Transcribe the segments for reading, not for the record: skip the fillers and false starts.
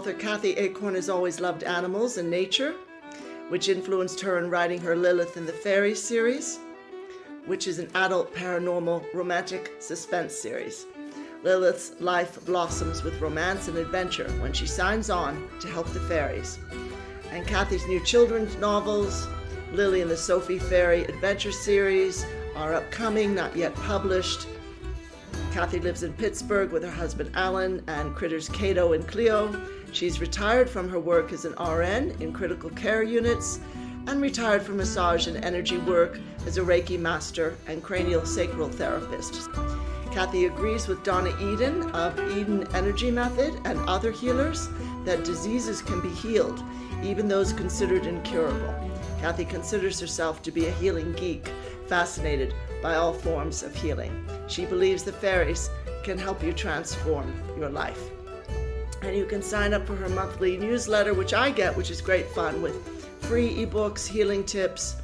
author Cathy A has always loved animals and nature, which influenced her in writing her Lilith and the Fairies series, which is an adult paranormal romantic suspense series. Lilith's life blossoms with romance and adventure when she signs on to help the fairies. And Cathy's new children's novels, Lily and the Sophie Fairy Adventure series, are upcoming, not yet published. Cathy lives in Pittsburgh with her husband Alan and critters Cato and Cleo. She's retired from her work as an RN in critical care units and retired from massage and energy work as a Reiki master and cranial sacral therapist. Cathy agrees with Donna Eden of Eden Energy Method and other healers that diseases can be healed, even those considered incurable. Cathy considers herself to be a healing geek, fascinated by all forms of healing. She believes the fairies can help you transform your life. And you can sign up for her monthly newsletter, which I get, which is great fun, with free ebooks, healing tips,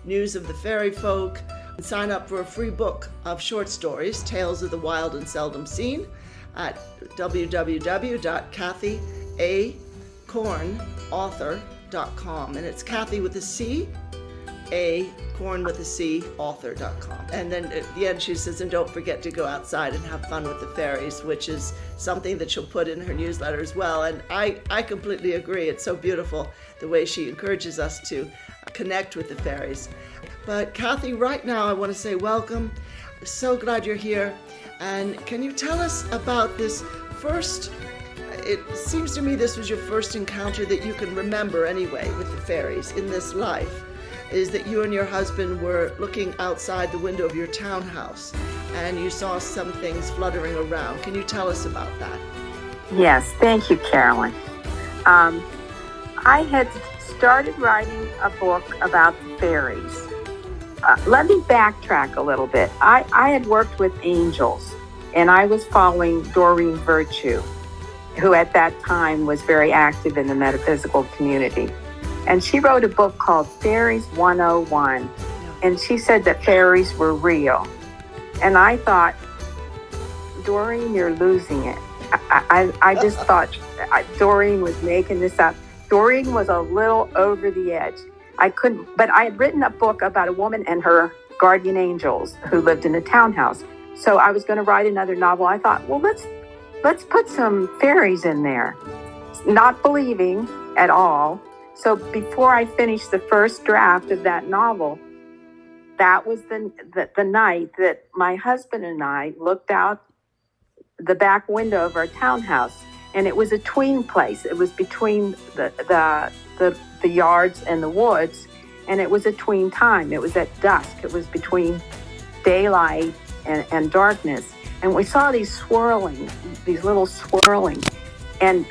news of the fairy folk. And sign up for a free book of short stories, Tales of the Wild and Seldom Seen, at www.cathyacornauthor.com. And it's Cathy with a C, A, corn with a C, author.com. And then at the end she says, and don't forget to go outside and have fun with the fairies, which is something that she'll put in her newsletter as well. And I completely agree. It's so beautiful the way she encourages us to connect with the fairies. But Cathy, right now I want to say welcome. I'm so glad you're here. And can you tell us about this first, it seems to me this was your first encounter that you can remember anyway with the fairies in this life, is that you and your husband were looking outside the window of your townhouse and you saw some things fluttering around. Can you tell us about that? Yes, thank you, Caroline. I had started writing a book about the fairies. Let me backtrack a little bit. I had worked with angels, and I was following Doreen Virtue, who at that time was very active in the metaphysical community. And she wrote a book called Fairies 101, and she said that fairies were real. And I thought, Doreen, you're losing it. I just thought Doreen was making this up. Doreen was a little over the edge. But I had written a book about a woman and her guardian angels who lived in a townhouse. So I was going to write another novel. I thought, well, let's put some fairies in there, not believing at all. So before I finished the first draft of that novel, that was the night that my husband and I looked out the back window of our townhouse, and it was a tween place. It was between the yards and the woods, and it was a tween time. It was at dusk. It was between daylight and darkness, and we saw these little swirling, and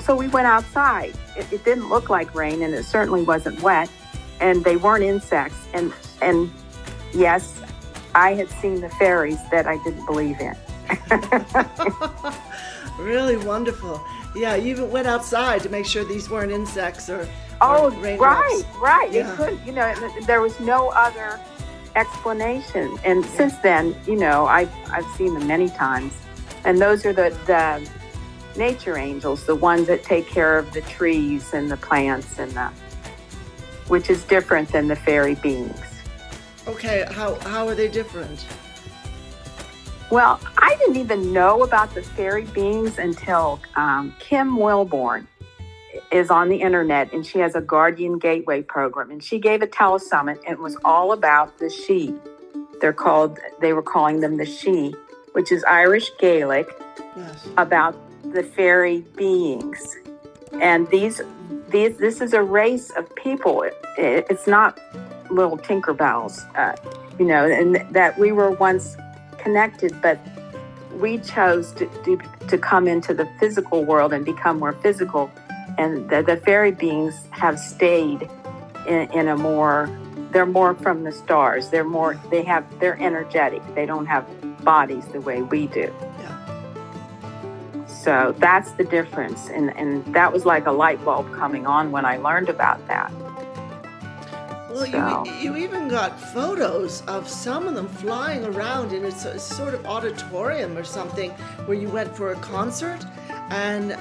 so we went outside. It didn't look like rain, and it certainly wasn't wet, and they weren't insects, and yes, I had seen the fairies that I didn't believe in. Really wonderful. Yeah, you even went outside to make sure these weren't insects or raindrops. Right. Yeah. It could, there was no other explanation. And since then, I've seen them many times. And those are the nature angels, the ones that take care of the trees and the plants which is different than the fairy beings. Okay, how are they different? Well, I didn't even know about the fairy beings until Kim Wilborn is on the internet, and she has a Guardian Gateway program, and she gave a telesummit, and it was all about the Sidhe. They were calling them the Sidhe, which is Irish Gaelic, about the fairy beings. And this is a race of people. It's not little Tinkerbells, and that we were once connected, but we chose to come into the physical world and become more physical, and the fairy beings have stayed in a more, they're more from the stars. They're energetic. They don't have bodies the way we do. So that's the difference, and that was like a light bulb coming on when I learned about that. Well, you even got photos of some of them flying around in a sort of auditorium or something where you went for a concert, And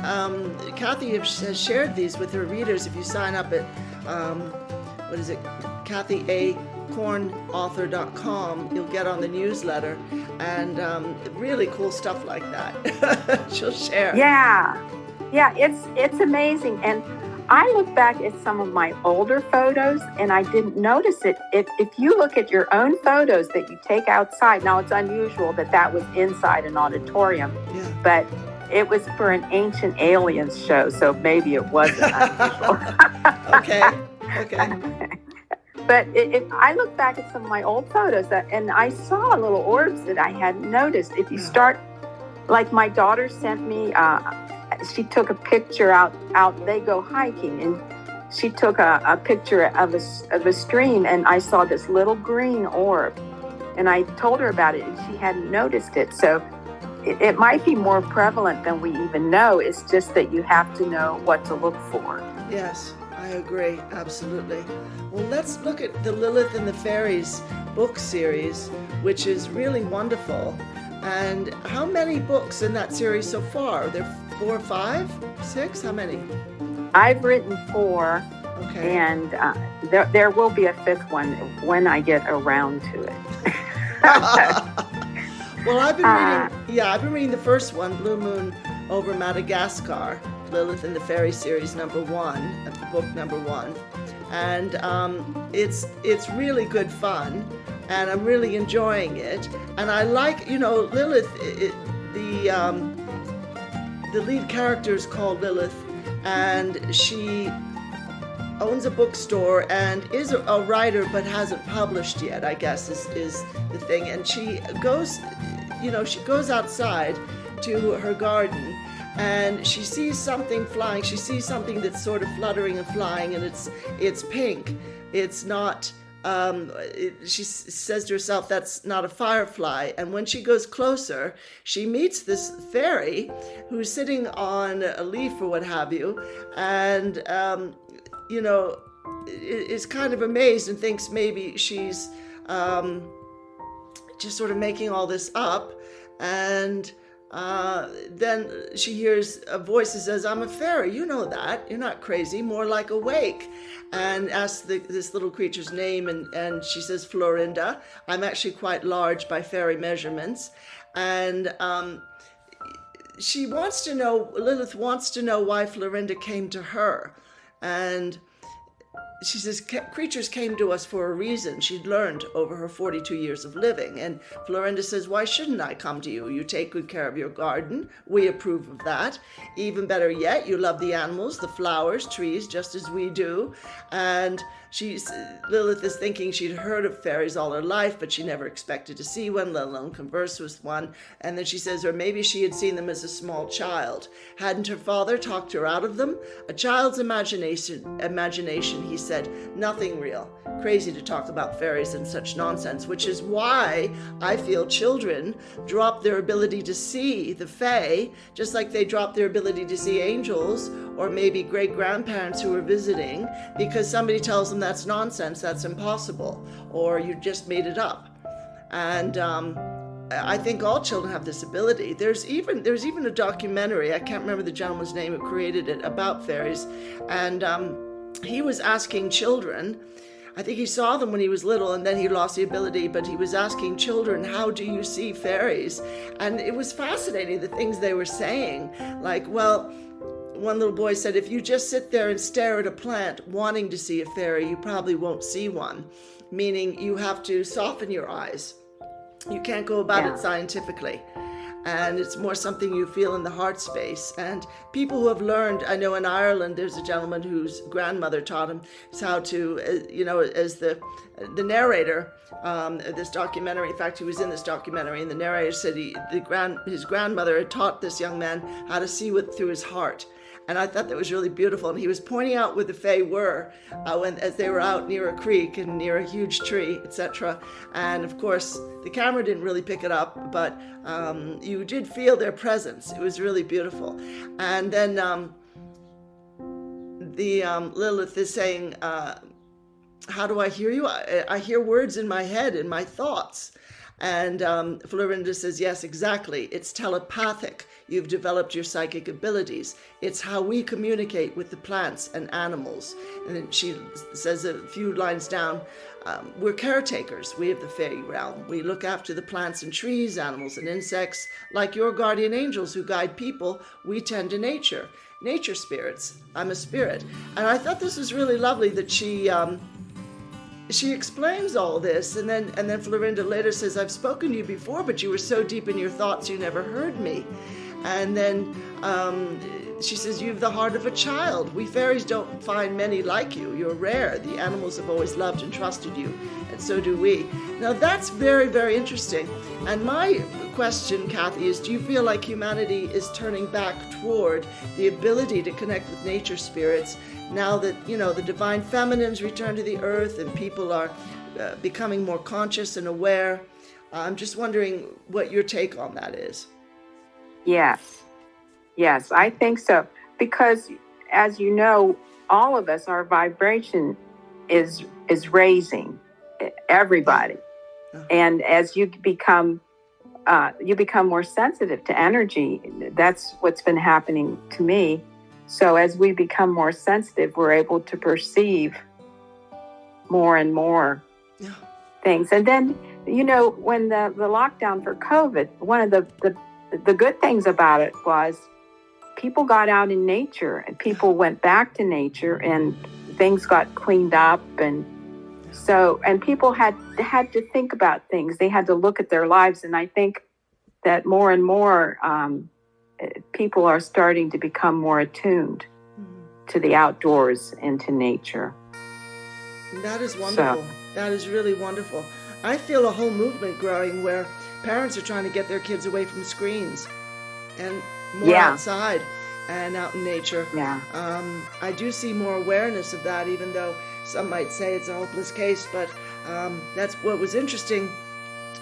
Cathy has shared these with her readers. If you sign up at, Cathy A. cornauthor.com, you'll get on the newsletter, and really cool stuff like that. She'll share. Yeah, it's amazing. And I look back at some of my older photos and I didn't notice it. If you look at your own photos that you take outside, now it's unusual that was inside an auditorium, but it was for an Ancient Aliens show, so maybe it wasn't unusual. Okay. But if I look back at some of my old photos and I saw little orbs that I hadn't noticed. If you start, like my daughter sent me, she took a picture out, they go hiking, and she took a picture of a stream, and I saw this little green orb, and I told her about it, and she hadn't noticed it. So it might be more prevalent than we even know. It's just that you have to know what to look for. Yes, I agree, absolutely. Well, let's look at the Lilith and the Fairies book series, which is really wonderful. And how many books in that series so far? Are there 4, 5, 6? How many? I've written 4, and there will be a 5th one when I get around to it. Well, I've been reading the first one, Blue Moon over Madagascar, Lilith and the Fairy series number 1, book number 1, and it's really good fun, and I'm really enjoying it. And I like, Lilith. The lead character is called Lilith, and she owns a bookstore and is a writer, but hasn't published yet, I guess is the thing. And she goes outside to her garden, and she sees something flying. She sees something that's sort of fluttering and flying, and it's pink. It's not. She says to herself, that's not a firefly. And when she goes closer, she meets this fairy who's sitting on a leaf or what have you, and is kind of amazed and thinks maybe she's just sort of making all this up. And then she hears a voice that says, I'm a fairy, you know that, you're not crazy, more like awake, and asks this little creature's name, and she says, Florinda. I'm actually quite large by fairy measurements. And Lilith wants to know why Florinda came to her. And she says, creatures came to us for a reason. She'd learned over her 42 years of living. And Florinda says, why shouldn't I come to you? You take good care of your garden. We approve of that. Even better yet, you love the animals, the flowers, trees, just as we do. And Lilith is thinking she'd heard of fairies all her life, but she never expected to see one, let alone converse with one. And then she says, or maybe she had seen them as a small child. Hadn't her father talked her out of them? A child's imagination, he said, nothing real. Crazy to talk about fairies and such nonsense, which is why I feel children drop their ability to see the fae, just like they drop their ability to see angels, or maybe great-grandparents who are visiting, because somebody tells them that's nonsense, that's impossible, or you just made it up. And I think all children have this ability. There's even a documentary, I can't remember the gentleman's name who created it, about fairies, and he was asking children, I think he saw them when he was little and then he lost the ability, but he was asking children, how do you see fairies? And it was fascinating, the things they were saying. Like, well, one little boy said, if you just sit there and stare at a plant wanting to see a fairy, you probably won't see one. Meaning you have to soften your eyes. You can't go about it scientifically. And it's more something you feel in the heart space. And people who have learned, I know in Ireland, there's a gentleman whose grandmother taught him how to, as the narrator, this documentary, in fact, he was in this documentary, and the narrator said his grandmother had taught this young man how to see through his heart. And I thought that was really beautiful. And he was pointing out where the fae were as they were out near a creek and near a huge tree, etc. And of course, the camera didn't really pick it up, but you did feel their presence. It was really beautiful. And then Lilith is saying, how do I hear you? I hear words in my head, in my thoughts. And Florinda says, yes, exactly. It's telepathic. You've developed your psychic abilities. It's how we communicate with the plants and animals. And then she says a few lines down, we're caretakers. We have the fairy realm. We look after the plants and trees, animals and insects. Like your guardian angels who guide people, we tend to nature. Nature spirits. I'm a spirit. And I thought this was really lovely that she explains all this, and then Florinda later says, I've spoken to you before, but you were so deep in your thoughts you never heard me. And then she says, you have the heart of a child. We fairies don't find many like you. You're rare. The animals have always loved and trusted you, and so do we. Now that's very, very interesting. And my question, Cathy, is do you feel like humanity is turning back toward the ability to connect with nature spirits now that, the divine feminines return to the earth and people are becoming more conscious and aware? I'm just wondering what your take on that is. Yes, I think so. Because, as you know, all of us, our vibration is raising, everybody. And as you become more sensitive to energy, that's what's been happening to me. So as we become more sensitive, we're able to perceive more and more things. And then, when the lockdown for COVID, one of the good things about it was people got out in nature and people went back to nature and things got cleaned up. And people had to think about things. They had to look at their lives. And I think that more and more people are starting to become more attuned to the outdoors and to nature. That is wonderful. That is really wonderful. I feel a whole movement growing where parents are trying to get their kids away from screens and more outside and out in nature. I do see more awareness of that, even though some might say it's a hopeless case, but that's what was interesting.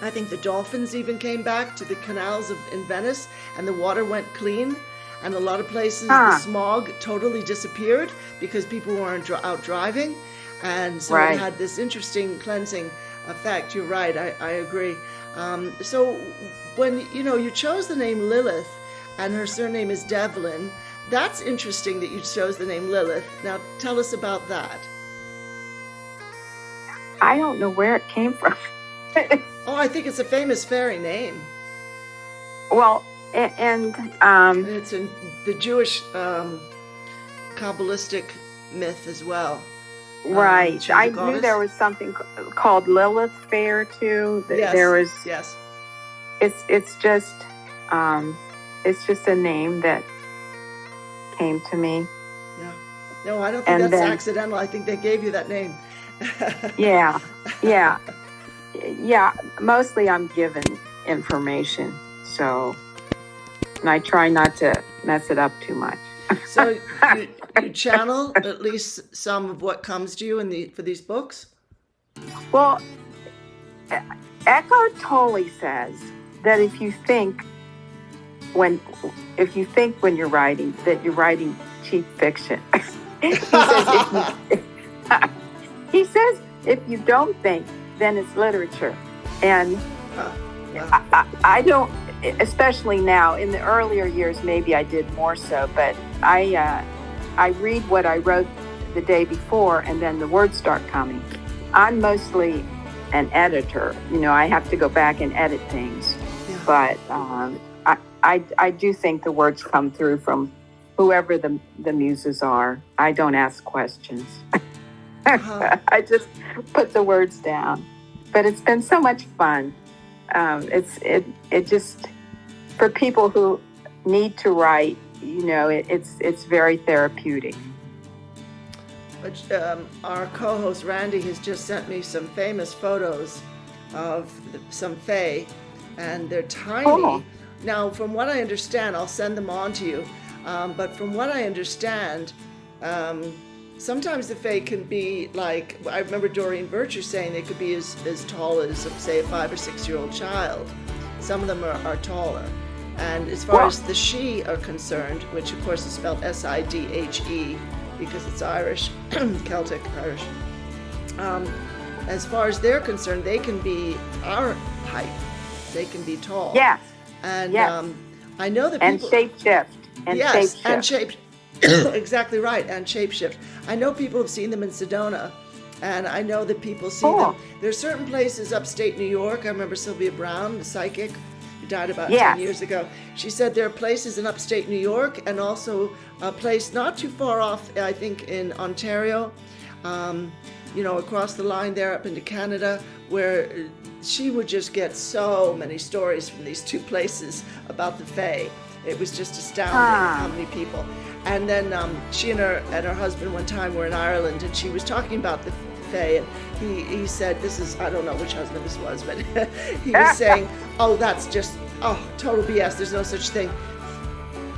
I think the dolphins even came back to the canals in Venice, and the water went clean. And a lot of places, the smog totally disappeared because people weren't out driving. And so it had this interesting cleansing effect. You're right. I agree. So when, you chose the name Lilith and her surname is Devlin, that's interesting that you chose the name Lilith. Now, tell us about that. I don't know where it came from. I think it's a famous fairy name. Well, and it's in the Jewish Kabbalistic myth as well. Right. I knew there was something called Lilith Fair too. Yes. There was. Yes. It's just a name that came to me. Yeah. No, I don't think that's accidental. I think they gave you that name. Yeah. Mostly I'm given information, and I try not to mess it up too much. So you channel at least some of what comes to you for these books? Well, Eckhart Tolle says that if you think when you're writing that you're writing cheap fiction. He says if you don't think, then it's literature. And I don't, especially now. In the earlier years, maybe I did more so, but I read what I wrote the day before, and then the words start coming. I'm mostly an editor. I have to go back and edit things. Yeah. But I do think the words come through from whoever the muses are. I don't ask questions. I just put the words down. But it's been so much fun. It just, for people who need to write, it's very therapeutic. Our co-host Randy has just sent me some famous photos of some fae, and they're tiny. Oh. Now, from what I understand, I'll send them on to you, but from what I understand, sometimes the fae can be like, I remember Doreen Virtue saying they could be as tall as, say, a 5 or 6 year old child. Some of them are taller. And as far as the she are concerned, which of course is spelled Sidhe because it's Irish, Celtic Irish, as far as they're concerned, they can be our height. They can be tall. Yes. And Yes. I know that And people... shapeshift. And yes, shapeshift. and shape... exactly right, and shapeshift. I know people have seen them in Sedona, and I know that people see them. There's certain places upstate New York. I remember Sylvia Brown, the psychic, who died about 10 years ago. She said there are places in upstate New York and also a place not too far off, I think in Ontario, across the line there up into Canada, where she would just get so many stories from these two places about the Fae. It was just astounding how many people. And then she and her husband one time were in Ireland, and she was talking about the Fae, and he said, this is, I don't know which husband this was, but he was saying, oh, that's just, total BS, there's no such thing.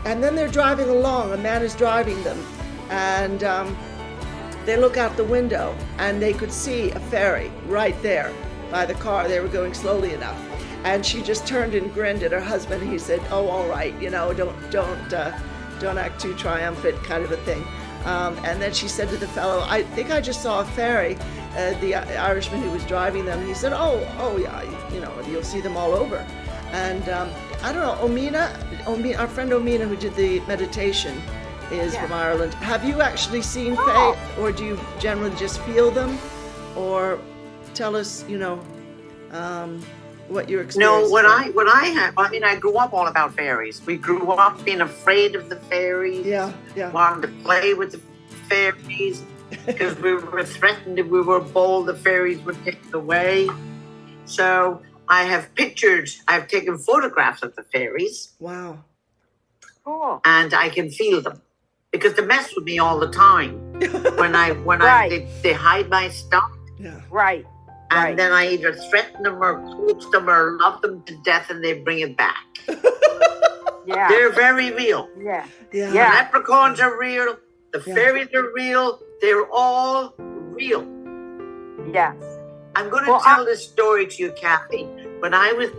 And then they're driving along, a man is driving them, and they look out the window, and they could see a fairy right there by the car. They were going slowly enough. And she just turned and grinned at her husband. He said, oh, all right, don't act too triumphant, kind of a thing. And then she said to the fellow, I think I just saw a fairy, the Irishman who was driving them. He said, oh yeah, you'll see them all over. And I don't know, Omina, our friend Omina who did the meditation is from Ireland. Have you actually seen Fae, or do you generally just feel them? Or tell us, what your experience. No, what I have, I grew up all about fairies. We grew up being afraid of the fairies. Yeah. Wanted to play with the fairies because we were threatened if we were bold, the fairies would take it away. So I've taken photographs of the fairies. Wow. Cool. And I can feel them because they mess with me all the time. when they hide my stuff. Yeah. Right. And then I either threaten them or coax them or love them to death, and they bring it back. Yeah. They're very real. Yeah. The leprechauns are real. The fairies are real. They're all real. Yes. I'm going to tell this story to you, Cathy. When I was a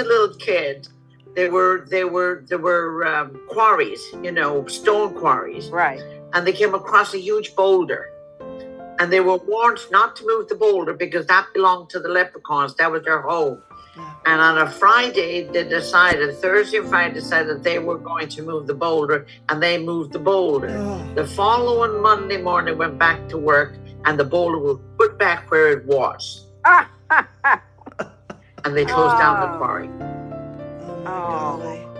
little kid, there were quarries, stone quarries. Right. And they came across a huge boulder. And they were warned not to move the boulder because that belonged to the leprechauns. That was their home. Yeah. And on a Thursday and Friday decided they were going to move the boulder, and they moved the boulder. Oh. The following Monday morning, went back to work, and the boulder was put back where it was. And they closed down the quarry.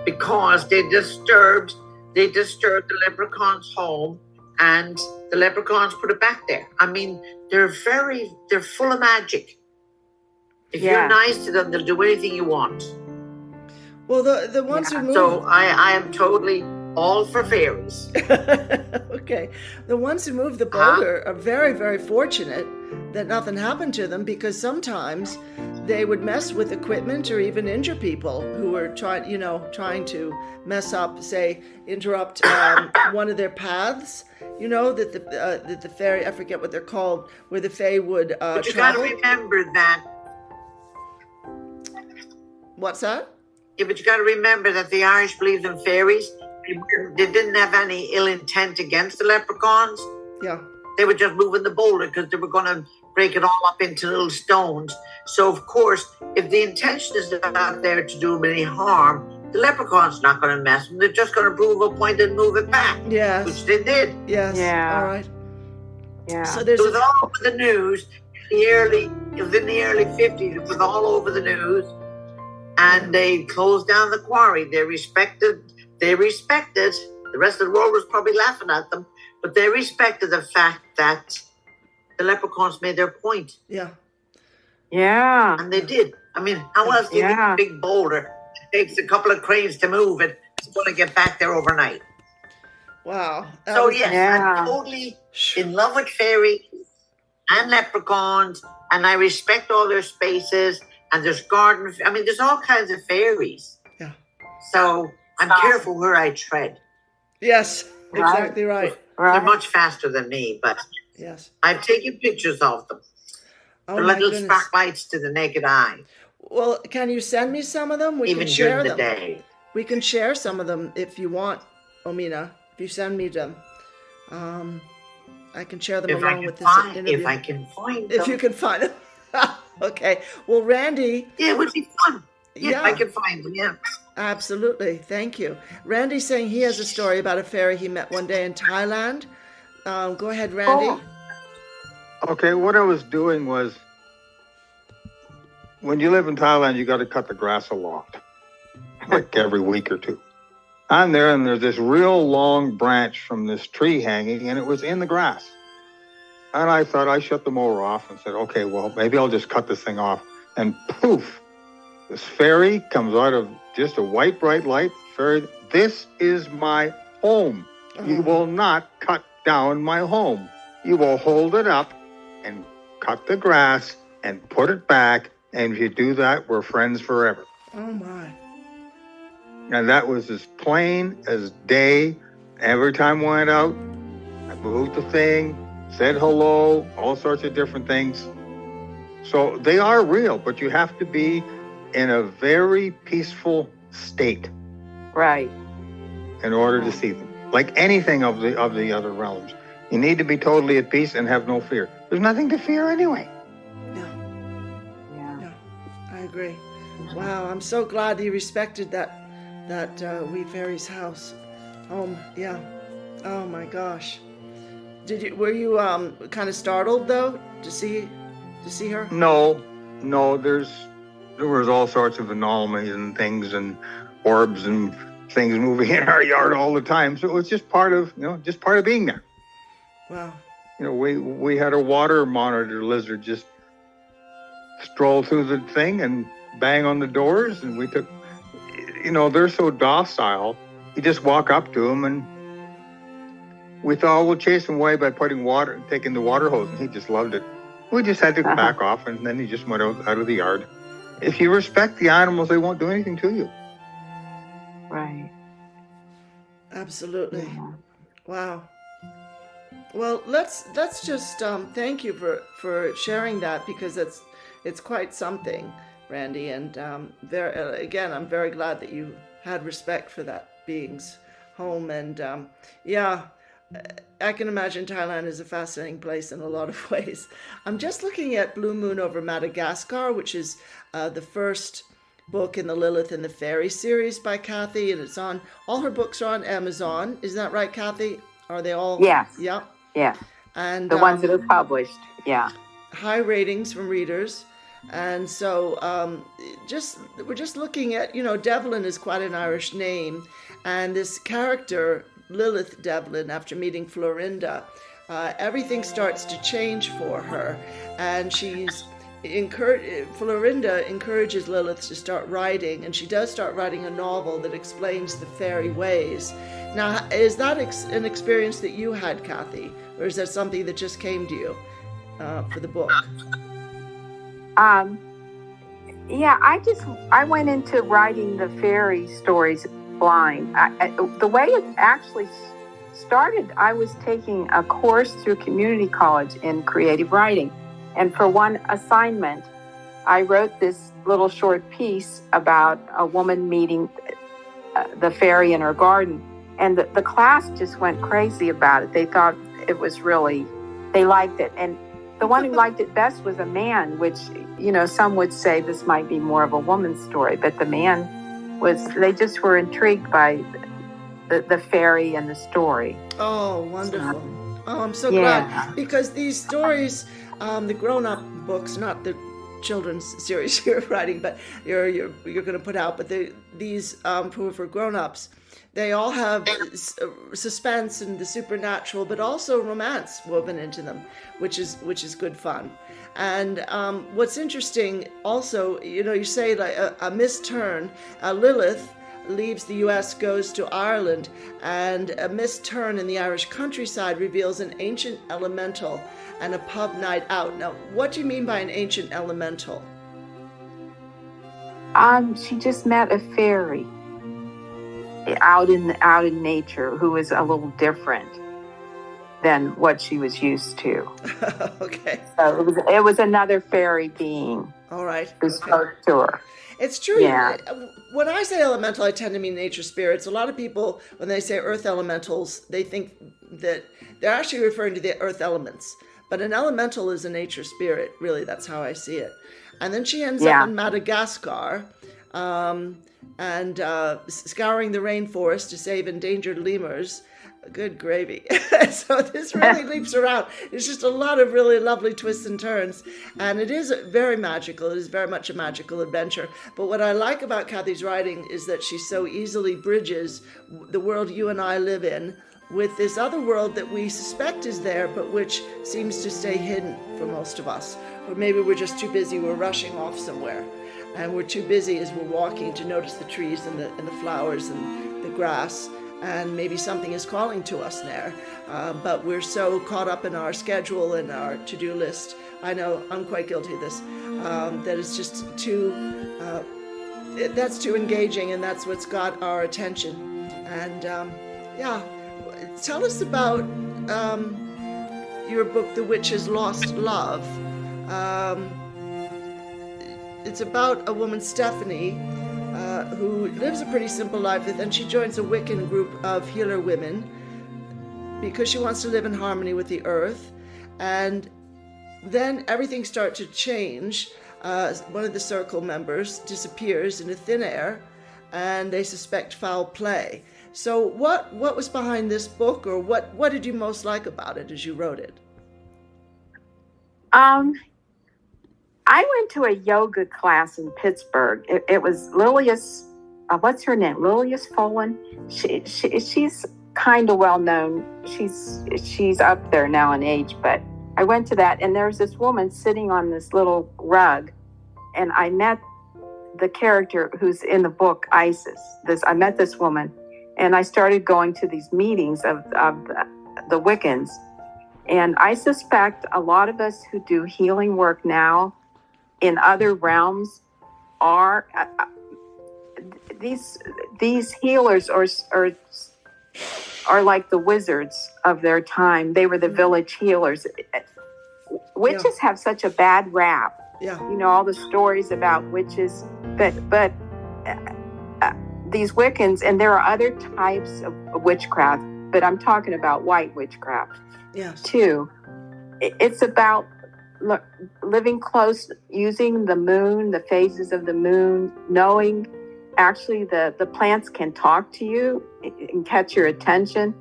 Because they disturbed the leprechaun's home. And the leprechauns put it back there. I mean, they're full of magic. If you're nice to them, they'll do anything you want. Well, the ones who move... So I am totally all for fairies. Okay. The ones who move the boulder are very, very fortunate that nothing happened to them, because sometimes they would mess with equipment or even injure people who were trying to mess up, say, interrupt one of their paths. That the fairy, I forget what they're called, where the fae would but you travel. Got to remember that. What's that? Yeah, but you got to remember that the Irish believed in fairies. They didn't have any ill intent against the leprechauns. Yeah. They were just moving the boulder because they were going to break it all up into little stones. So, of course, if the intention is not there to do them any harm, the leprechaun's not going to mess with them. They're just going to prove a point and move it back. Yes. Which they did. Yes. Yeah. All right. Yeah. So it was all over the news. It was in the early 50s. It was all over the news. And they closed down the quarry. They respected. The rest of the world was probably laughing at them, but they respected the fact that the leprechauns made their point. Yeah. Yeah. And they did. I mean, how else do you make a big boulder? It takes a couple of cranes to move it. It's going to get back there overnight. Wow. So, yes, I'm totally in love with fairies and leprechauns, and I respect all their spaces, and there's gardens. I mean, there's all kinds of fairies. Yeah. So I'm careful where I tread. Yes, exactly right. They're much faster than me, but yes, I've taken pictures of them. Oh, They're little spotlights to the naked eye. Well, can you send me some of them? We Even can share during them. The day. We can share some of them if you want, Omina. If you send me them, I can share them along with this interview. If I can find them. If you can find them. Okay. Well, Randy. Yeah, it would be fun. Yeah, I Yeah. can find them, yeah. Absolutely. Thank you. Randy's saying he has a story about a fairy he met one day in Thailand. Go ahead, Randy. Okay, what I was doing was, when you live in Thailand, you got to cut the grass a lot, like every week or two. I'm there, and there's this real long branch from this tree hanging, and it was in the grass. And I thought, I shut the mower off and said, okay, well, maybe I'll just cut this thing off. And poof, this fairy comes out of just a white, bright light. Fairy, this is my home. You will not cut down my home. You will hold it up and cut the grass and put it back. And if you do that, we're friends forever. Oh, my. And that was as plain as day. Every time I went out, I moved the thing, said hello, all sorts of different things. So they are real, but you have to be in a very peaceful state. Right. In order to see them. Like anything of the other realms. You need to be totally at peace and have no fear. There's nothing to fear anyway. No. Yeah. No. I agree. Wow, I'm so glad he respected that wee fairy's house. Yeah. Oh my gosh. Were you kind of startled though to see her? No. There was all sorts of anomalies and things and orbs and things moving in our yard all the time. So it was just part of being there. Wow. We had a water monitor lizard just stroll through the thing and bang on the doors, and we took, they're so docile. You just walk up to them, and we thought we'll chase him away by taking the water hose, and he just loved it. We just had to back off, and then he just went out of the yard. If you respect the animals, they won't do anything to you. Right. Absolutely. Yeah. Wow. Well, let's just thank you for sharing that, because it's quite something, Randy. And again, I'm very glad that you had respect for that being's home. And I can imagine Thailand is a fascinating place in a lot of ways. I'm just looking at Blue Moon over Madagascar, which is the first book in the Lilith and the Fairy series by Cathy, and all her books are on Amazon. Isn't that right, Cathy? Are they all? Yes. Yeah. Yeah. And the ones that are published. Yeah. High ratings from readers. And so we're just looking at, Devlin is quite an Irish name. And this character, Lilith Devlin, after meeting Florinda, everything starts to change for her. And Florinda encourages Lilith to start writing, and she does start writing a novel that explains the fairy ways. Now, is that an experience that you had, Cathy, or is that something that just came to you for the book? Yeah, I went into writing the fairy stories blind. The way it actually started, I was taking a course through community college in creative writing. And for one assignment, I wrote this little short piece about a woman meeting the fairy in her garden. And the class just went crazy about it. They thought it was they liked it. And the one who liked it best was a man, which, some would say this might be more of a woman's story. But the man they just were intrigued by the fairy and the story. Oh, wonderful. I'm so glad. Because these stories, the grown-up books, not the children's series you're writing, but you're going to put out, but these for grown-ups, they all have suspense and the supernatural, but also romance woven into them, which is good fun. And what's interesting also, you say like a misturn, Lilith leaves the U.S., goes to Ireland, and a misturn in the Irish countryside reveals an ancient elemental and a pub night out. Now, what do you mean by an ancient elemental? She just met a fairy out in nature who was a little different than what she was used to. Okay. So it was another fairy being. All right. Who spoke to her. It's true. Yeah. When I say elemental, I tend to mean nature spirits. A lot of people, when they say earth elementals, they think that they're actually referring to the earth elements. But an elemental is a nature spirit, really. That's how I see it. And then she ends up in Madagascar, and scouring the rainforest to save endangered lemurs. Good gravy. So this really leaps around. It's just a lot of really lovely twists and turns. And it is very magical. It is very much a magical adventure. But what I like about Cathy's writing is that she so easily bridges the world you and I live in with this other world that we suspect is there, but which seems to stay hidden for most of us. Or maybe we're just too busy, we're rushing off somewhere. And we're too busy as we're walking to notice the trees and the flowers and the grass. And maybe something is calling to us there. But we're so caught up in our schedule and our to-do list. I know I'm quite guilty of this, that it's just that's too engaging, and that's what's got our attention. And tell us about your book, The Witch's Lost Love. It's about a woman, Stephanie, who lives a pretty simple life, and then she joins a Wiccan group of healer women because she wants to live in harmony with the earth. And then everything starts to change. One of the circle members disappears into thin air, and they suspect foul play. So what was behind this book, or what did you most like about it as you wrote it? I went to a yoga class in Pittsburgh. It was Lilius, what's her name? Lilius Folan. She's kind of well known. She's up there now in age, but I went to that, and there's this woman sitting on this little rug, and I met the character who's in the book, Isis. I met this woman, and I started going to these meetings of the Wiccans, and I suspect a lot of us who do healing work now in other realms are these healers are like the wizards of their time. They were the village healers. Witches have such a bad rap. Yeah. You know, all the stories about witches, but these Wiccans, and there are other types of witchcraft, but I'm talking about white witchcraft. Yes. Too. It's about living close, using the moon, the phases of the moon, knowing actually the plants can talk to you and catch your attention.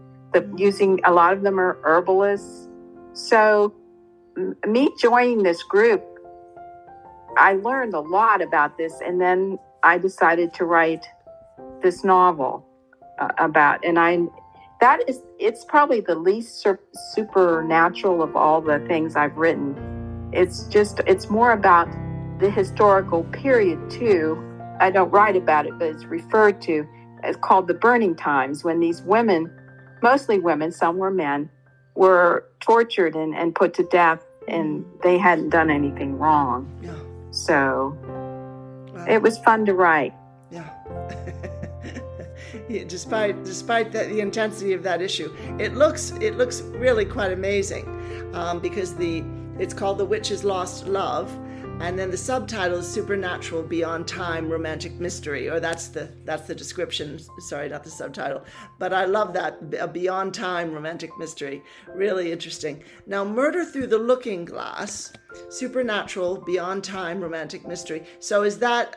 Using a lot of them are herbalists. So me joining this group, I learned a lot about this, and then I decided to write this novel about, and it's probably the least supernatural of all the things I've written. It's more about the historical period too. I don't write about it, but it's referred to. It's called the burning times, when these women, mostly women, some were men, were tortured and put to death, and they hadn't done anything wrong. Yeah. So it was fun to write. Yeah. Yeah, despite the intensity of that issue, it looks really quite amazing, because it's called The Witch's Lost Love, and then the subtitle is Supernatural Beyond Time Romantic Mystery, or that's the description. Sorry, not the subtitle, but I love that, a Beyond Time Romantic Mystery. Really interesting. Now, Murder Through the Looking Glass, Supernatural Beyond Time Romantic Mystery. So is that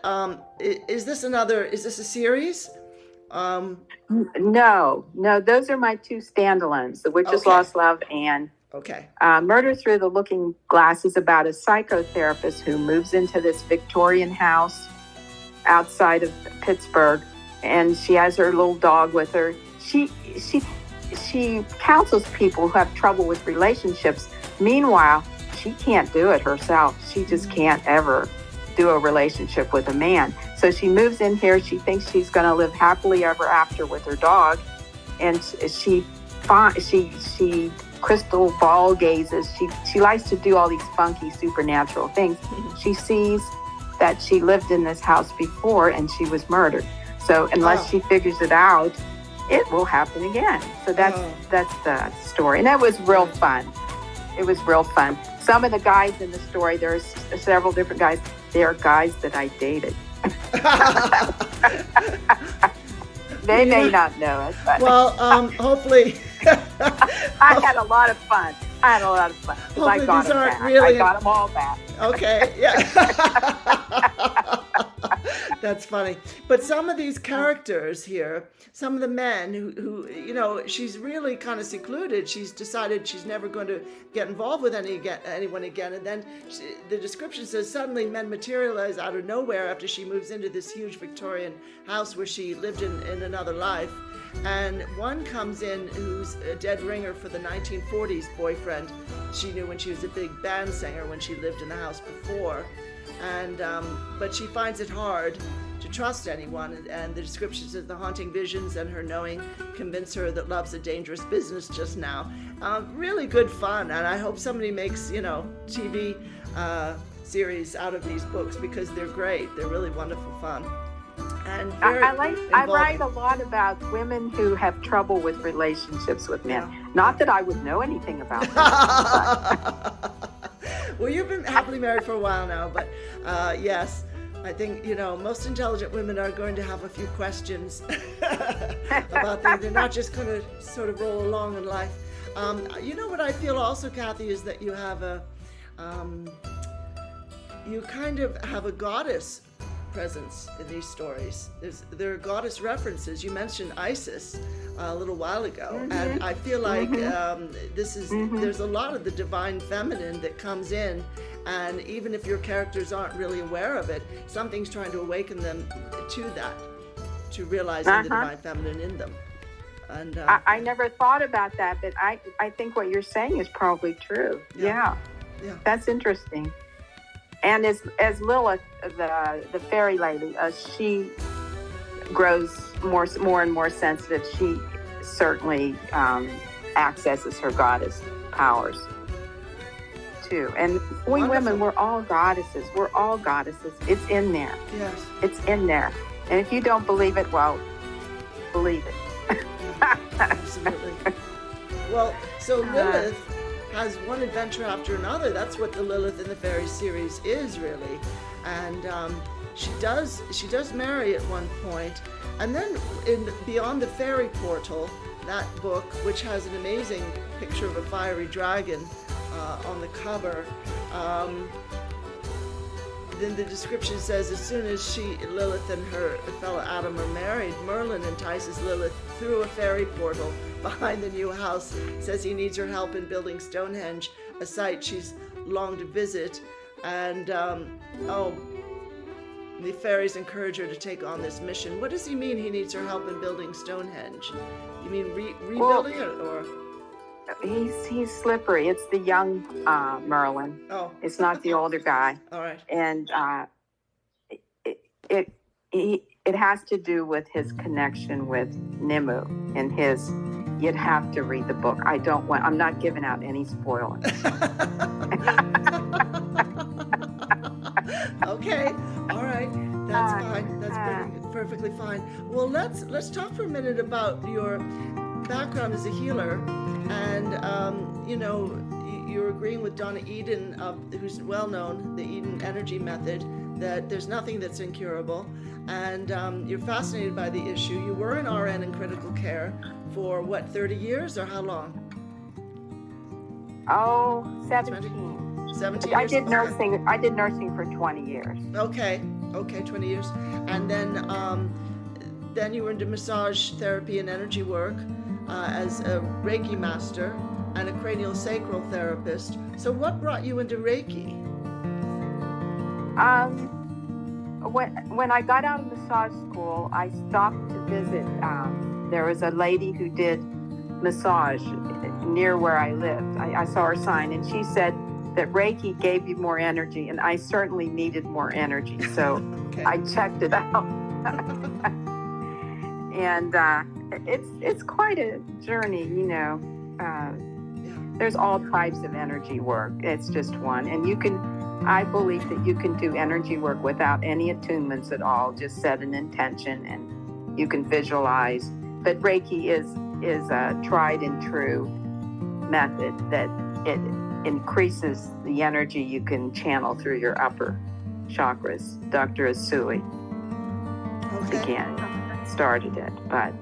is this a series? No, those are my two standalones, The Witch's Lost Love and Murder Through the Looking Glass is about a psychotherapist who moves into this Victorian house outside of Pittsburgh, and she has her little dog with her. She counsels people who have trouble with relationships. Meanwhile, she can't do it herself. She just can't ever do a relationship with a man. So she moves in here. She thinks she's going to live happily ever after with her dog, and she crystal ball gazes. She likes to do all these funky supernatural things. She sees that she lived in this house before and she was murdered. So unless she figures it out, it will happen again. So that's the story. And that was real fun. It was real fun. Some of the guys in the story, there's several different guys. They are guys that I dated. They may not know it, but well, hopefully. I had a lot of fun. I had a lot of fun. 'Cause I Hopefully got these them aren't back. really- I got them all back. Okay, yeah. That's funny. But some of these characters here, some of the men who you know, she's really kind of secluded. She's decided she's never going to get involved with anyone again. And then the description says suddenly men materialize out of nowhere after she moves into this huge Victorian house where she lived in another life. And one comes in who's a dead ringer for the 1940s boyfriend she knew when she was a big band singer when she lived in the house before. And but she finds it hard to trust anyone, and the description says the haunting visions and her knowing convince her that love's a dangerous business just now. Really good fun, and I hope somebody makes, you know, TV series out of these books because they're great. They're really wonderful fun. And I write a lot about women who have trouble with relationships with men. Yeah. Not that I would know anything about them. Well, you've been happily married for a while now, but yes, I think, you know, most intelligent women are going to have a few questions about things. They're not just going to sort of roll along in life. You know what I feel also, Cathy, is that you have you kind of have a goddess presence in these stories. There are goddess references. You mentioned Isis a little while ago, and I feel like there's a lot of the divine feminine that comes in, and even if your characters aren't really aware of it, something's trying to awaken them to that, to realizing the divine feminine in them. And I never thought about that, but I think what you're saying is probably true. Yeah. That's interesting. And as Lilith, the fairy lady, she grows more and more sensitive. She certainly accesses her goddess powers too. And we women, we're all goddesses. We're all goddesses. It's in there. Yes. It's in there. And if you don't believe it, well, believe it. Absolutely. Well, so Lilith has one adventure after another. That's what the Lilith in the Fairies series is, really. And she does marry at one point, and then in Beyond the Fairy Portal, that book, which has an amazing picture of a fiery dragon on the cover, then the description says as soon as Lilith and her fellow Adam are married, Merlin entices Lilith through a fairy portal behind the new house, says he needs her help in building Stonehenge, a site she's longed to visit. And the fairies encourage her to take on this mission. What does he mean he needs her help in building Stonehenge? You mean rebuilding it, or? He's slippery. It's the young Merlin. Oh. It's not the older guy. All right. And it has to do with his connection with Nimue and his. You'd have to read the book. I'm not giving out any spoilers. Okay. All right. That's fine. That's perfectly fine. Well, let's talk for a minute about your background as a healer, and you're agreeing with Donna Eden, who's well known, the Eden Energy Method, that there's nothing that's incurable, and you're fascinated by the issue. You were an RN in critical care for 30 years, or how long? 17. 17 I years? did nursing. I did nursing for 20 years. Okay, 20 years. And then you were into massage therapy and energy work as a Reiki master and a cranial sacral therapist. So what brought you into Reiki? When I got out of massage school, I stopped to visit. There was a lady who did massage near where I lived. I saw her sign, and she said that Reiki gave you more energy, and I certainly needed more energy. So Okay. I checked it out. And it's quite a journey, There's all types of energy work. It's just one. And I believe that you can do energy work without any attunements at all. Just set an intention and you can visualize. But Reiki is a tried and true method that it increases the energy you can channel through your upper chakras. Dr. Asui started it, but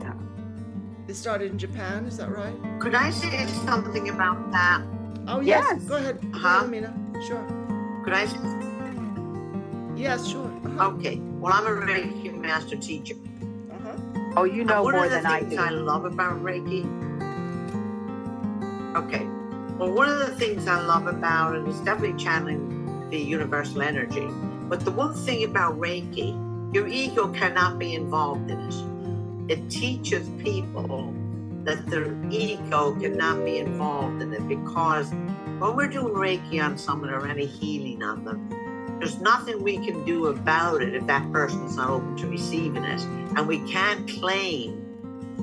It started in Japan, is that right? Could I say something about that? Oh, yes. Yes. Go ahead. Go Uh-huh. ahead, Amina. Sure. Could I? Yes, sure. Uh-huh. Okay. Well, I'm a Reiki master teacher. Uh-huh. Oh, you know One more of the than I things do. I love about Reiki. Okay. Well, one of the things I love about it is definitely channeling the universal energy. But the one thing about Reiki, your ego cannot be involved in it. It teaches people that their ego cannot be involved in it, because when we're doing Reiki on someone or any healing on them, there's nothing we can do about it if that person's not open to receiving it. And we can't claim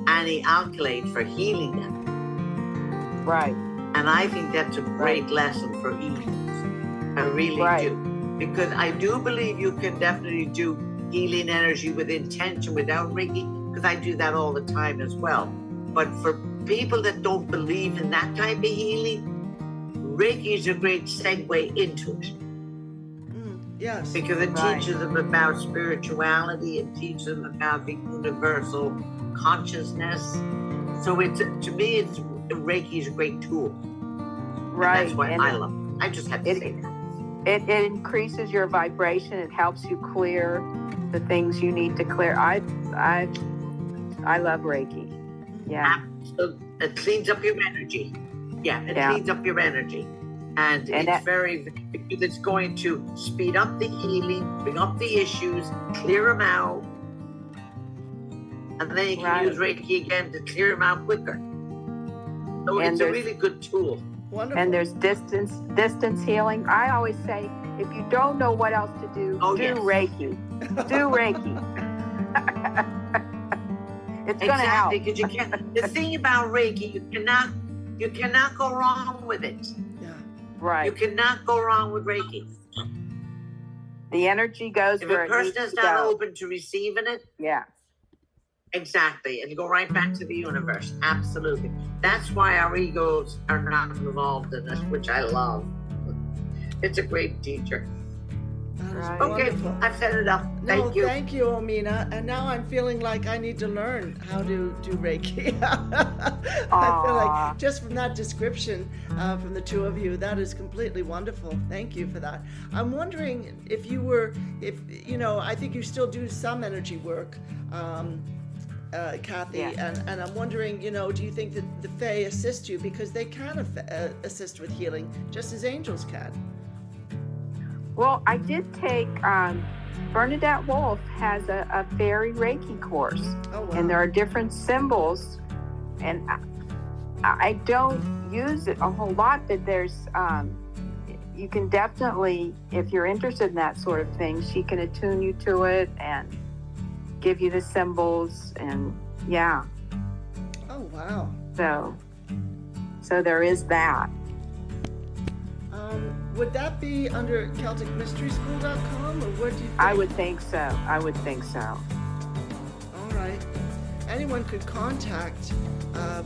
any accolade for healing them. Right. And I think that's a great lesson for healers. I really do. Because I do believe you can definitely do healing energy with intention without Reiki, because I do that all the time as well. But for people that don't believe in that type of healing, Reiki is a great segue into it. Yes. Because it teaches them about spirituality, it teaches them about the universal consciousness. So it's, to me, it's Reiki is a great tool. Right. And that's why I love it. I just had to say that. It increases your vibration. It helps you clear the things you need to clear. I love Reiki. Yeah. So it cleans up your energy. Yeah, it cleans up your energy. And it's because it's going to speed up the healing, bring up the issues, clear them out. And then you can use Reiki again to clear them out quicker. So it's a really good tool. Wonderful. And there's distance healing. I always say, if you don't know what else to do, do Reiki. Do Reiki. It's going to help. Because you can't. The thing about Reiki, you cannot go wrong with it. Yeah. Right. You cannot go wrong with Reiki. The energy goes if where a person is not open to receiving it. Yeah. Exactly. And you go right back to the universe. Absolutely. That's why our egos are not involved in this, which I love. It's a great teacher. Okay, wonderful. I've said enough. Thank you. Thank you, Omina. And now I'm feeling like I need to learn how to do Reiki. I feel like just from that description from the two of you, that is completely wonderful. Thank you for that. I'm wondering if I think you still do some energy work, Cathy, and I'm wondering, do you think that the Fae assist you, because they can assist with healing just as angels can? Well, I did take, Bernadette Wolf has a fairy Reiki course. Oh, wow. And there are different symbols, and I don't use it a whole lot, but there's, you can definitely, if you're interested in that sort of thing, she can attune you to it and give you the symbols, and Oh, wow. So there is that. Would that be under CelticMysterySchool.com, or what do you think? I would think so. All right. Anyone could contact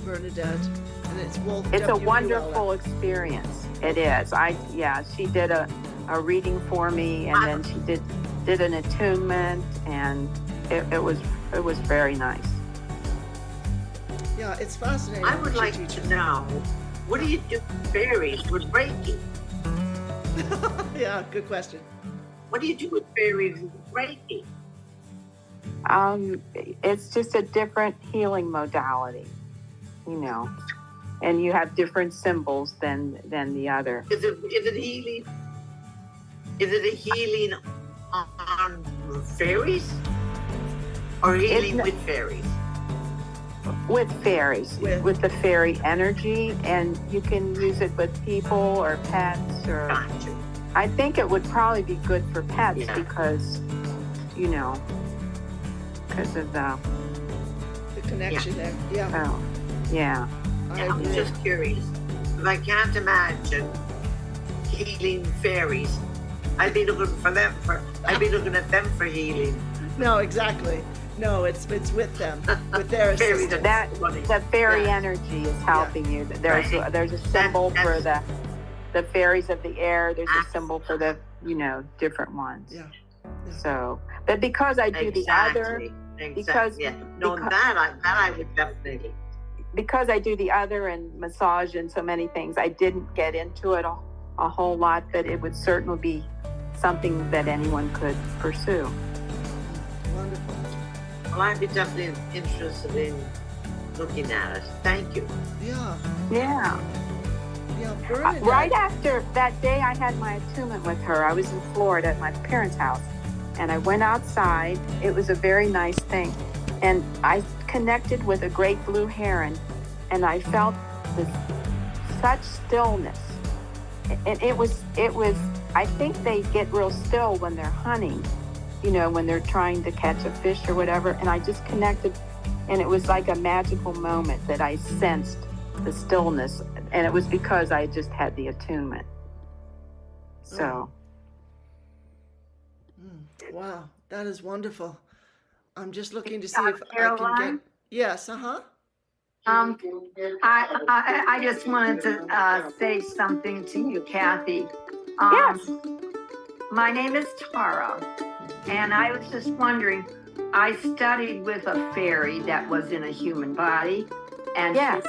Bernadette, and it's Wolf. It's a WULF. wonderful experience. It is. She did a reading for me, and then she did an attunement, and it was very nice. Yeah, it's fascinating. I would like to know, what do you do with fairies with Reiki? Yeah, good question. What do you do with fairies with Reiki? It's just a different healing modality, and you have different symbols than the other. Is it healing? Is it a healing on fairies, or healing with fairies? With fairies, with the fairy energy, and you can use it with people or pets, or Gotcha. I think it would probably be good for pets because, because of the connection there. Yeah. Oh, yeah. I'm just curious. If I can't imagine healing fairies, I'd be looking at them for healing. No, exactly. No, it's with them, with their assistance. The fairy energy is helping you. There's a symbol for the fairies of the air. There's a symbol for the different ones. Yeah. So, but because I do the other, that I would definitely. because I do the other and massage and so many things, I didn't get into it a whole lot, but it would certainly be something that anyone could pursue. Wonderful. Well, I'd be definitely interested in looking at it. Thank you. Yeah. Yeah. Yeah. Bernadette. Right after that day I had my attunement with her, I was in Florida at my parents' house, and I went outside. It was a very nice thing. And I connected with a great blue heron, and I felt this such stillness. And it was, I think they get real still when they're hunting, you know, when they're trying to catch a fish or whatever. And I just connected, and it was like a magical moment that I sensed the stillness. And it was because I just had the attunement. So. Wow, that is wonderful. I'm just looking to see if Caroline? I can get. Yes, I just wanted to say something to you, Cathy. Yes. My name is Tara, and I was just wondering, I studied with a fairy that was in a human body, and Yes.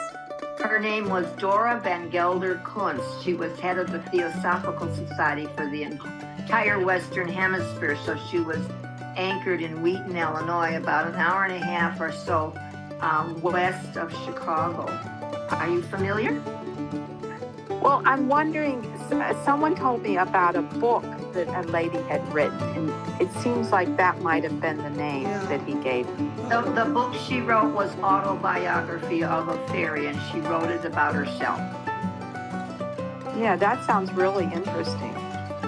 her name was Dora Van Gelder Kunst. She was head of the Theosophical Society for the entire Western Hemisphere, so she was anchored in Wheaton, Illinois, about an hour and a half or so west of Chicago. Are you familiar? Well, I'm wondering, someone told me about a book that a lady had written, and it seems like that might have been the name that he gave her. The book she wrote was Autobiography of a Fairy, and she wrote it about herself. Yeah, that sounds really interesting.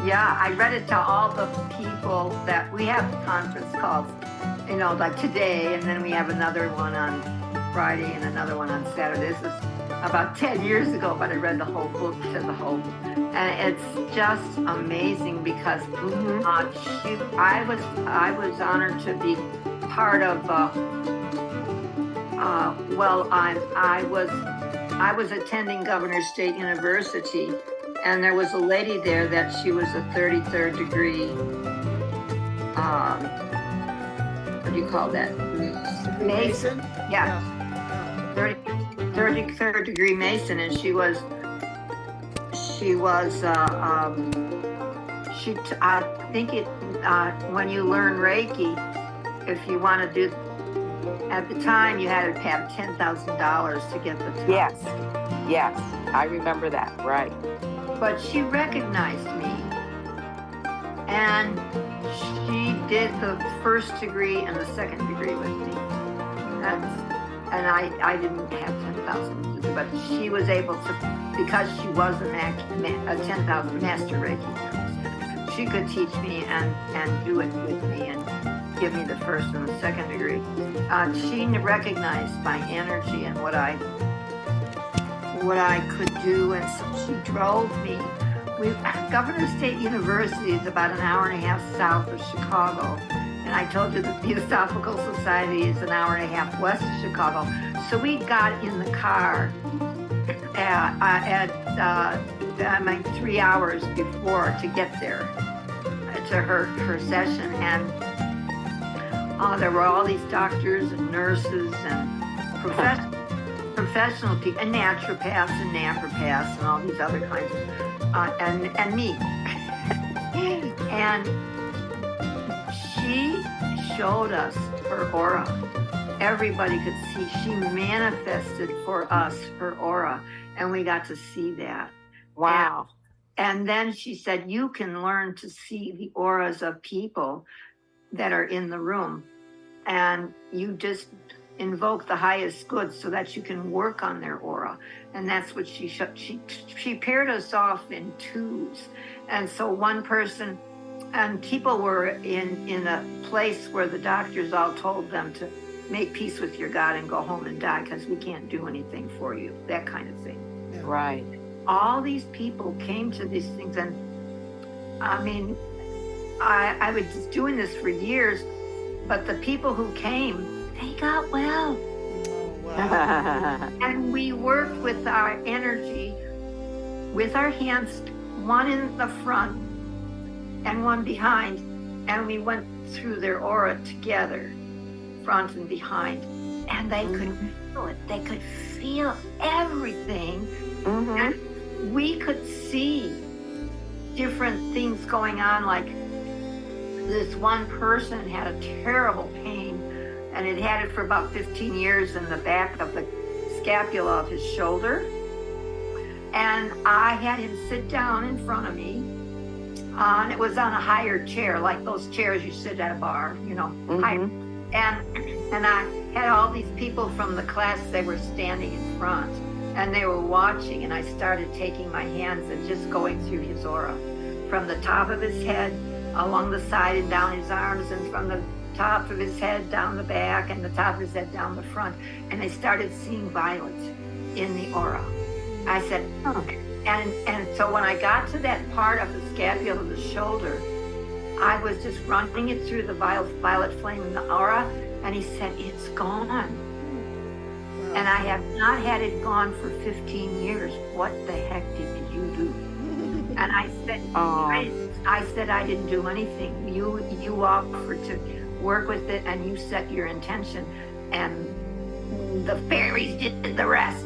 Yeah, I read it to all the people that we have conference calls, you know, like today, and then we have another one on Friday and another one on Saturday. This is about 10 years ago, but I read the whole book to the whole, and it's just amazing because I was honored to be part of. I was attending Governor State University, and there was a lady there that she was a 33rd degree. What do you call that? Mason. Yeah. 33rd degree Mason, and I think when you learn Reiki, if you want to do, at the time you had to have $10,000 to get the top. Yes, I remember that, right. But she recognized me, and she did the first degree and the second degree with me. And I didn't have 10,000, but she was able to, because she was a 10,000 master Reiki, she could teach me and do it with me and give me the first and the second degree. She recognized my energy and what I could do, and so she drove me. Governor State University is about an hour and a half south of Chicago. And I told you the Theosophical Society is an hour and a half west of Chicago. So we got in the car at 3 hours before to get there to her session. And there were all these doctors and nurses and professional people, and naturopaths and napropaths and all these other kinds of, and me. And she showed us her aura. Everybody could see. She manifested for us her aura, and we got to see that. Wow. And then she said, you can learn to see the auras of people that are in the room, and you just invoke the highest good so that you can work on their aura. And that's what she paired us off in twos. And so one person, and people were in a place where the doctors all told them to make peace with your God and go home and die because we can't do anything for you, that kind of thing. Yeah. Right. All these people came to these things, and I mean, I was just doing this for years, but the people who came, they got well. Oh, wow. And we worked with our energy, with our hands, one in the front and one behind, and we went through their aura together, front and behind. and they could feel it. They could feel everything. And we could see different things going on, like this one person had a terrible pain, and it had it for about 15 years in the back of the scapula of his shoulder. And I had him sit down in front of me, and it was on a higher chair, like those chairs you sit at a bar, higher. And I had all these people from the class, they were standing in front, and they were watching, and I started taking my hands and just going through his aura, from the top of his head, along the side and down his arms, and from the top of his head down the back, and the top of his head down the front. And I started seeing violet in the aura. I said, oh. And so when I got to that part of the scapula of the shoulder, I was just running it through the violet flame in the aura, and he said, it's gone. Wow. And I have not had it gone for 15 years. What the heck did you do? And I said, I said, I didn't do anything. You offered to work with it, and you set your intention, and the fairies did the rest.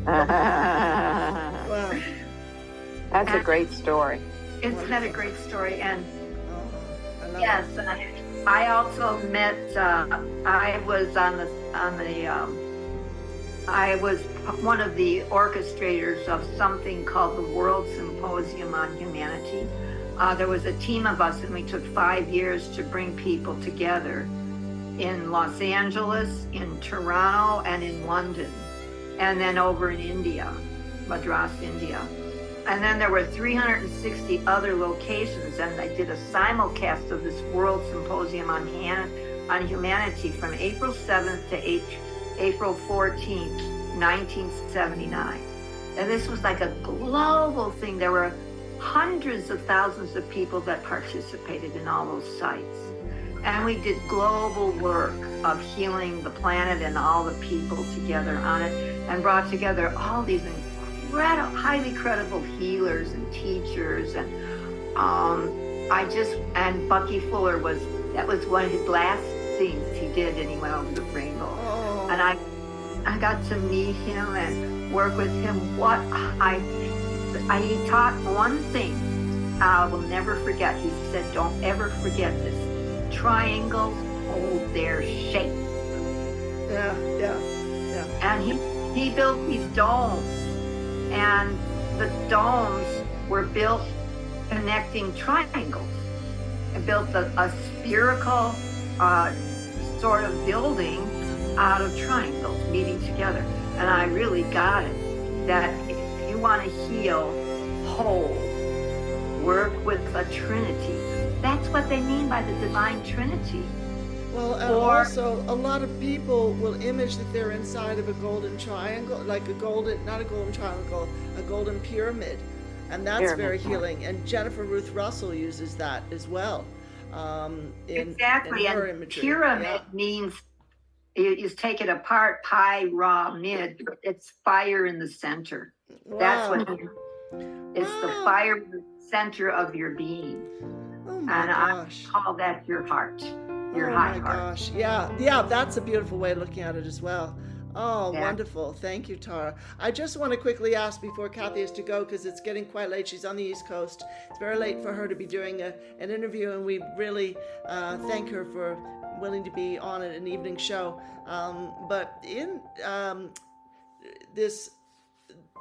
Wow. That's a great story. It's been a great story, and I love yes, it. I also met. I was I was one of the orchestrators of something called the World Symposium on Humanity. There was a team of us, and we took 5 years to bring people together in Los Angeles, in Toronto, and in London, and then over in India, Madras, India. And then there were 360 other locations, and I did a simulcast of this World Symposium on Humanity from April 7th to April 14th, 1979. And this was like a global thing. There were hundreds of thousands of people that participated in all those sites. And we did global work of healing the planet and all the people together on it, and brought together all these highly credible healers and teachers. And and Bucky Fuller was one of his last things he did, and he went over the rainbow. Oh. And I got to meet him and work with him. He taught one thing I will never forget. He said, don't ever forget this. Triangles hold their shape. Yeah. And he built these domes, and the domes were built connecting triangles. It built a spherical sort of building out of triangles meeting together. And I really got it, that if you want to heal whole, work with a trinity. That's what they mean by the divine trinity. Well, and also a lot of people will image that they're inside of a golden triangle, like not a golden triangle, a golden pyramid. And that's very healing. And Jennifer Ruth Russell uses that as well. Exactly. In her and imagery. Pyramid means, you take it apart, pi, ra, mid, it's fire in the center. Wow. That's what it's the fire in the center of your being. Oh my gosh. I call that your heart, your high heart. Gosh. Yeah, that's a beautiful way of looking at it as well. Oh, yeah. Wonderful. Thank you, Tara. I just want to quickly ask before Cathy has to go, because it's getting quite late. She's on the East Coast. It's very late for her to be doing an interview, and we really thank her for willing to be on an evening show. But in this,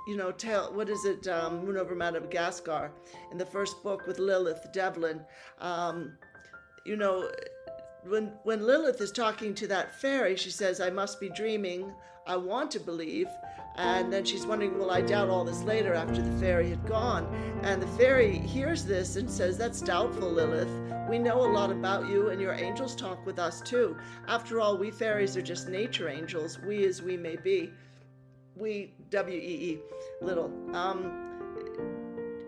what is it, Moon over Madagascar, in the first book with Lilith Devlin, when Lilith is talking to that fairy, she says, I must be dreaming, I want to believe. And then she's wondering, will I doubt all this later after the fairy had gone? And the fairy hears this and says, that's doubtful, Lilith. We know a lot about you, and your angels talk with us too. After all, we fairies are just nature angels, we as we may be. We, W-E-E, little.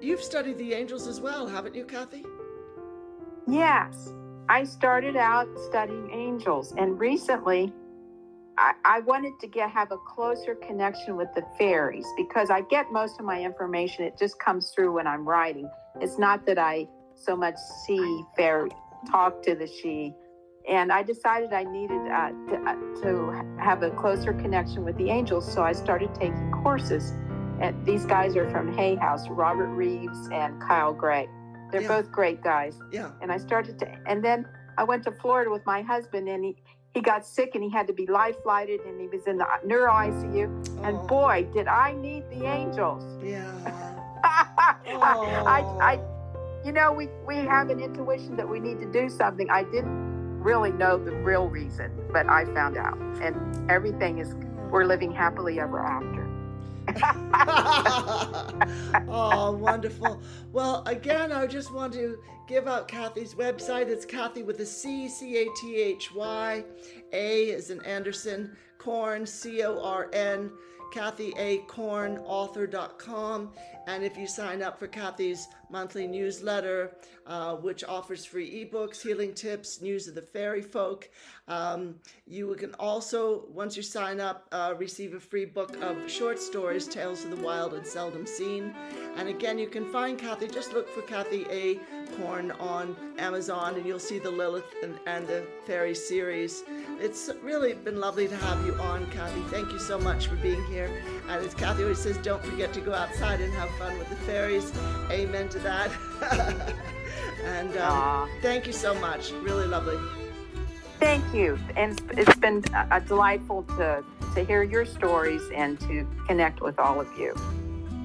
You've studied the angels as well, haven't you, Cathy? Yes. I started out studying angels, and recently I wanted to have a closer connection with the fairies, because I get most of my information, it just comes through when I'm writing. It's not that I so much see fairies, talk to the she. And I decided I needed to have a closer connection with the angels, so I started taking courses. And these guys are from Hay House, Robert Reeves and Kyle Gray. They're both great guys. Yeah. And I started to, and then I went to Florida with my husband, and he got sick and he had to be life flighted, and he was in the neuro ICU. And boy, did I need the angels. Yeah. I you know, we have an intuition that we need to do something. I didn't really know the real reason, but I found out, and everything is, we're living happily ever after. Oh, wonderful. Well, again, I just want to give out Cathy's website. It's Cathy with a C, C-A-T-H-Y. A is in Anderson, Corn, C-O-R-N, Cathy A. Corn, author.com. And if you sign up for Cathy's monthly newsletter, which offers free ebooks, healing tips, news of the fairy folk, you can also, once you sign up, receive a free book of short stories, Tales of the Wild and Seldom Seen. And again, you can find Cathy, just look for Cathy A. Corn on Amazon, and you'll see the Lilith and the Fairy series. It's really been lovely to have you on, Cathy. Thank you so much for being here. And as Cathy always says, don't forget to go outside and have fun with the fairies. Amen to that. And thank you so much. Really lovely. Thank you. And it's been delightful to hear your stories and to connect with all of you.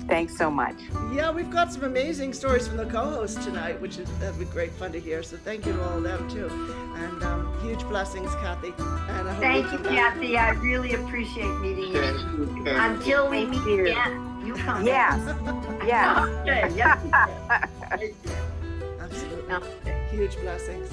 Thanks so much. Yeah, we've got some amazing stories from the co-hosts tonight, which have been great fun to hear. So thank you to all of them too. And huge blessings, Cathy. And I hope thank you, Cathy. I really appreciate meeting you. Until we meet again, you come. Yes. Yes. Okay. Yes. absolutely. Huge blessings.